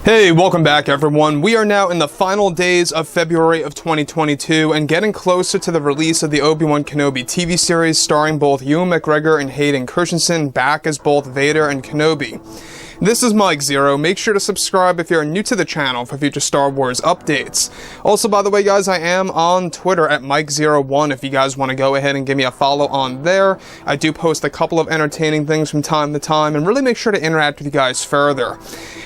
Hey, welcome back everyone. We are now in the final days of February of 2022 and getting closer to the release of the Obi-Wan Kenobi TV series starring both Ewan McGregor and Hayden Christensen back as both Vader and Kenobi. This is Mike Zero. Make sure to subscribe if you're new to the channel for future Star Wars updates. Also, by the way, guys, I am on Twitter at Mike01 if you guys want to go ahead and give me a follow on there. I do post a couple of entertaining things from time to time and really make sure to interact with you guys further.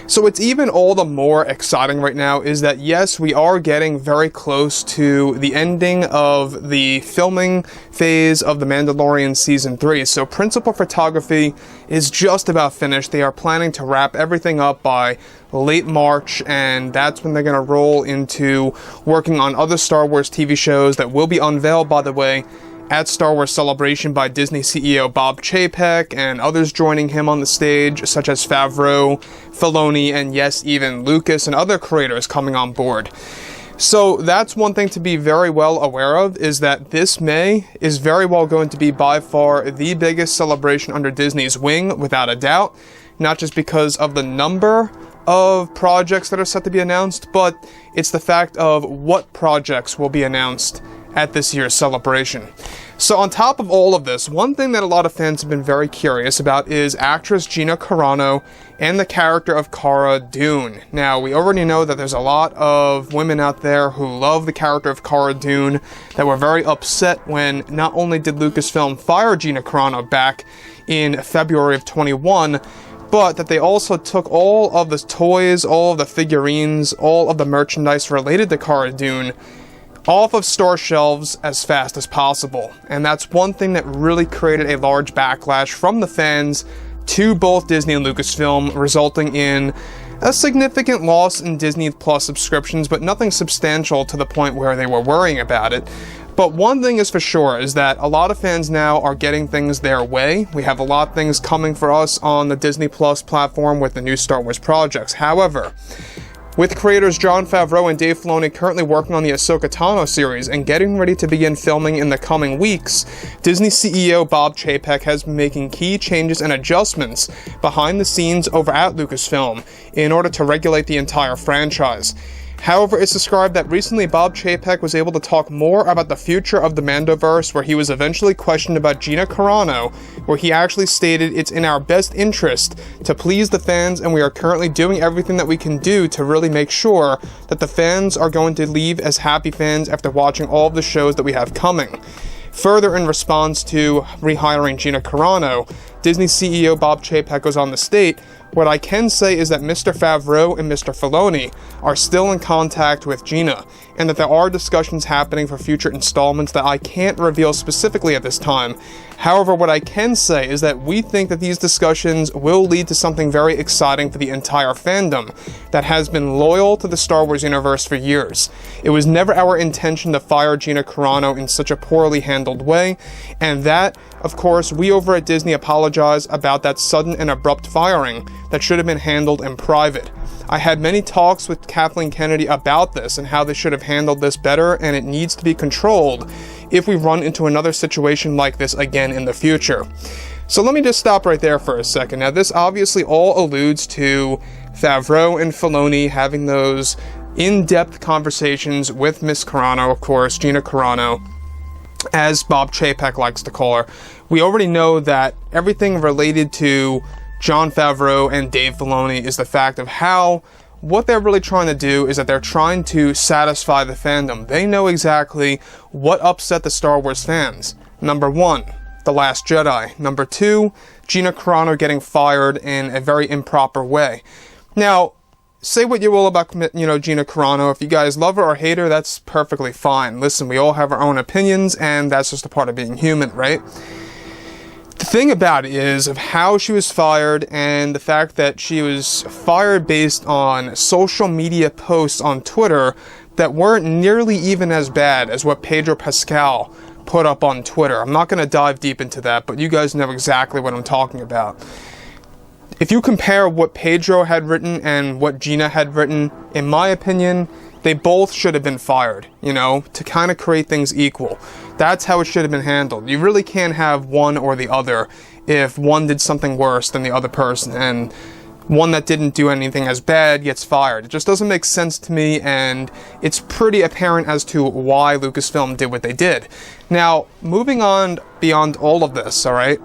So what's even all the more exciting right now is that, yes, we are getting very close to the ending of the filming phase of The Mandalorian Season 3. So principal photography is just about finished. They are planning to wrap everything up by late March, and that's when they're going to roll into working on other Star Wars TV shows that will be unveiled, by the way, at Star Wars Celebration by Disney CEO Bob Chapek and others joining him on the stage, such as Favreau, Filoni, and yes, even Lucas and other creators coming on board. So that's one thing to be very well aware of, is that this May is very well going to be by far the biggest celebration under Disney's wing, without a doubt. Not just because of the number of projects that are set to be announced, but it's the fact of what projects will be announced at this year's celebration. So on top of all of this, one thing that a lot of fans have been very curious about is actress Gina Carano and the character of Cara Dune. Now, we already know that there's a lot of women out there who love the character of Cara Dune, that were very upset when not only did Lucasfilm fire Gina Carano back in February of 21, but that they also took all of the toys, all of the figurines, all of the merchandise related to Cara Dune off of store shelves as fast as possible. And that's one thing that really created a large backlash from the fans to both Disney and Lucasfilm, resulting in a significant loss in Disney Plus subscriptions, but nothing substantial to the point where they were worrying about it. But one thing is for sure, is that a lot of fans now are getting things their way. We have a lot of things coming for us on the Disney Plus platform with the new Star Wars projects. However, with creators Jon Favreau and Dave Filoni currently working on the Ahsoka Tano series and getting ready to begin filming in the coming weeks, Disney CEO Bob Chapek has been making key changes and adjustments behind the scenes over at Lucasfilm in order to regulate the entire franchise. However, it's described that recently Bob Chapek was able to talk more about the future of the mandoverse, where he was eventually questioned about Gina Carano, where he actually stated, "It's in our best interest to please the fans, and we are currently doing everything that we can do to really make sure that the fans are going to leave as happy fans after watching all of the shows that we have coming." Further, in response to rehiring Gina Carano, Disney CEO Bob Chapek goes on to state, "What I can say is that Mr. Favreau and Mr. Filoni are still in contact with Gina, and that there are discussions happening for future installments that I can't reveal specifically at this time. However, what I can say is that we think that these discussions will lead to something very exciting for the entire fandom that has been loyal to the Star Wars universe for years. It was never our intention to fire Gina Carano in such a poorly handled way, and that, of course, we over at Disney apologize about that sudden and abrupt firing that should have been handled in private. I had many talks with Kathleen Kennedy about this and how they should have handled this better, and it needs to be controlled if we run into another situation like this again in the future." So let me just stop right there for a second. Now, this obviously all alludes to Favreau and Filoni having those in-depth conversations with Miss Carano, of course, Gina Carano, as Bob Chapek likes to call her. We already know that everything related to Jon Favreau and Dave Filoni is the fact of how what they're really trying to do is that they're trying to satisfy the fandom. They know exactly what upset the Star Wars fans. Number one, The Last Jedi. Number two, Gina Carano getting fired in a very improper way. Now, say what you will about, Gina Carano. If you guys love her or hate her, that's perfectly fine. Listen, we all have our own opinions, and that's just a part of being human, right? The thing about it is of how she was fired, and the fact that she was fired based on social media posts on Twitter that weren't nearly even as bad as what Pedro Pascal put up on Twitter. I'm not going to dive deep into that, but you guys know exactly what I'm talking about. If you compare what Pedro had written and what Gina had written, in my opinion, they both should have been fired, to kind of create things equal. That's how it should have been handled. You really can't have one or the other if one did something worse than the other person. And one that didn't do anything as bad gets fired. It just doesn't make sense to me, and it's pretty apparent as to why Lucasfilm did what they did. Now, moving on beyond all of this, alright?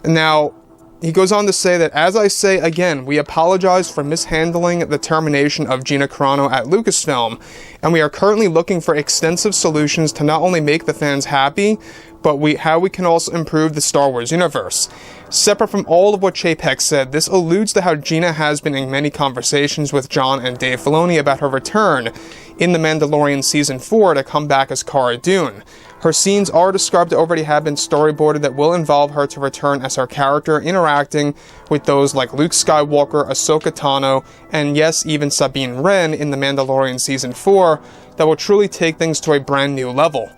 Now, he goes on to say that, as I say again, we apologize for mishandling the termination of Gina Carano at Lucasfilm, and we are currently looking for extensive solutions to not only make the fans happy, but how we can also improve the Star Wars universe. Separate from all of what Chapek said, this alludes to how Gina has been in many conversations with Jon and Dave Filoni about her return in The Mandalorian Season 4 to come back as Cara Dune. Her scenes are described to already have been storyboarded that will involve her to return as her character, interacting with those like Luke Skywalker, Ahsoka Tano, and yes, even Sabine Wren in The Mandalorian Season 4, that will truly take things to a brand new level.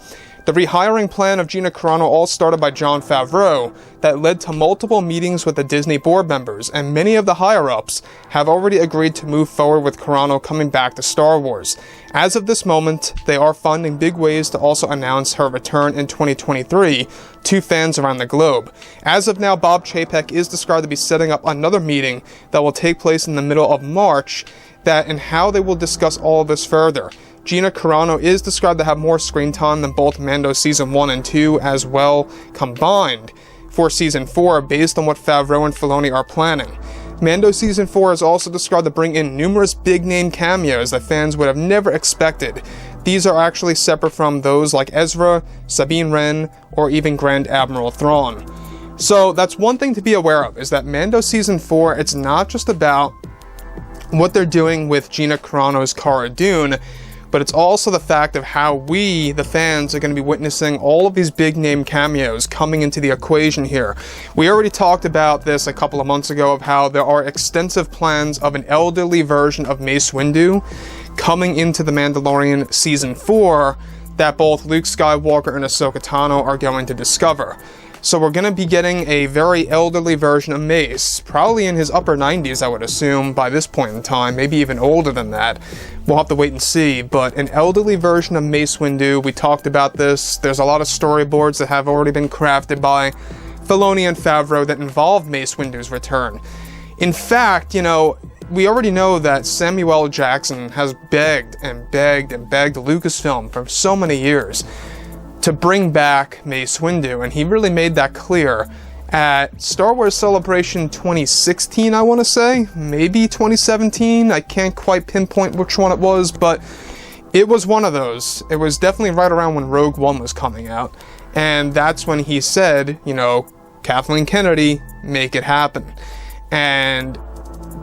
The rehiring plan of Gina Carano all started by Jon Favreau that led to multiple meetings with the Disney board members, and many of the higher-ups have already agreed to move forward with Carano coming back to Star Wars. As of this moment, they are finding big ways to also announce her return in 2023 to fans around the globe. As of now, Bob Chapek is described to be setting up another meeting that will take place in the middle of March, and how they will discuss all of this further. Gina Carano is described to have more screen time than both Mando Season 1 and 2 as well combined for Season 4 based on what Favreau and Filoni are planning. Mando Season 4 is also described to bring in numerous big-name cameos that fans would have never expected. These are actually separate from those like Ezra, Sabine Wren, or even Grand Admiral Thrawn. So that's one thing to be aware of, is that Mando Season 4, it's not just about what they're doing with Gina Carano's Cara Dune, but it's also the fact of how we, the fans, are going to be witnessing all of these big name cameos coming into the equation here. We already talked about this a couple of months ago, of how there are extensive plans of an elderly version of Mace Windu coming into The Mandalorian Season 4 that both Luke Skywalker and Ahsoka Tano are going to discover. So we're going to be getting a very elderly version of Mace, probably in his upper 90s, I would assume, by this point in time, maybe even older than that. We'll have to wait and see, but an elderly version of Mace Windu, we talked about this. There's a lot of storyboards that have already been crafted by Filoni and Favreau that involve Mace Windu's return. In fact, you know, we already know that Samuel L. Jackson has begged and begged and begged Lucasfilm for so many years to bring back Mace Windu, and he really made that clear at Star Wars Celebration 2016, I want to say, maybe 2017, I can't quite pinpoint which one it was, but it was one of those. It was definitely right around when Rogue One was coming out, and that's when he said, you know, Kathleen Kennedy, make it happen. And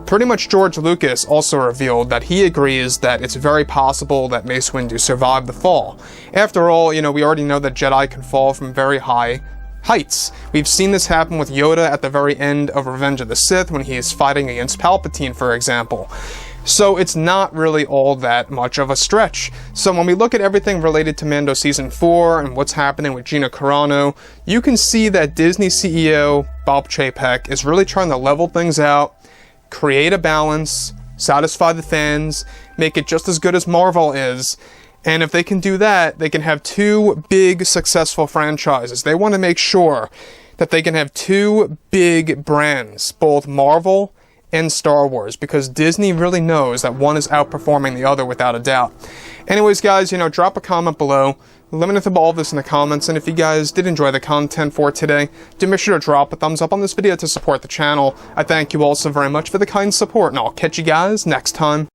pretty much George Lucas also revealed that he agrees that it's very possible that Mace Windu survived the fall. After all, you know, we already know that Jedi can fall from very high heights. We've seen this happen with Yoda at the very end of Revenge of the Sith when he is fighting against Palpatine, for example. So it's not really all that much of a stretch. So when we look at everything related to Mando Season 4 and what's happening with Gina Carano, you can see that Disney CEO Bob Chapek is really trying to level things out, create a balance, satisfy the fans, make it just as good as Marvel is, and if they can do that, they can have two big successful franchises. They want to make sure that they can have two big brands, both Marvel and Star Wars, because Disney really knows that one is outperforming the other without a doubt. Anyways, guys, you know, drop a comment below. Let me know about all this in the comments, and if you guys did enjoy the content for today, do make sure to drop a thumbs up on this video to support the channel. I thank you all so very much for the kind support, and I'll catch you guys next time.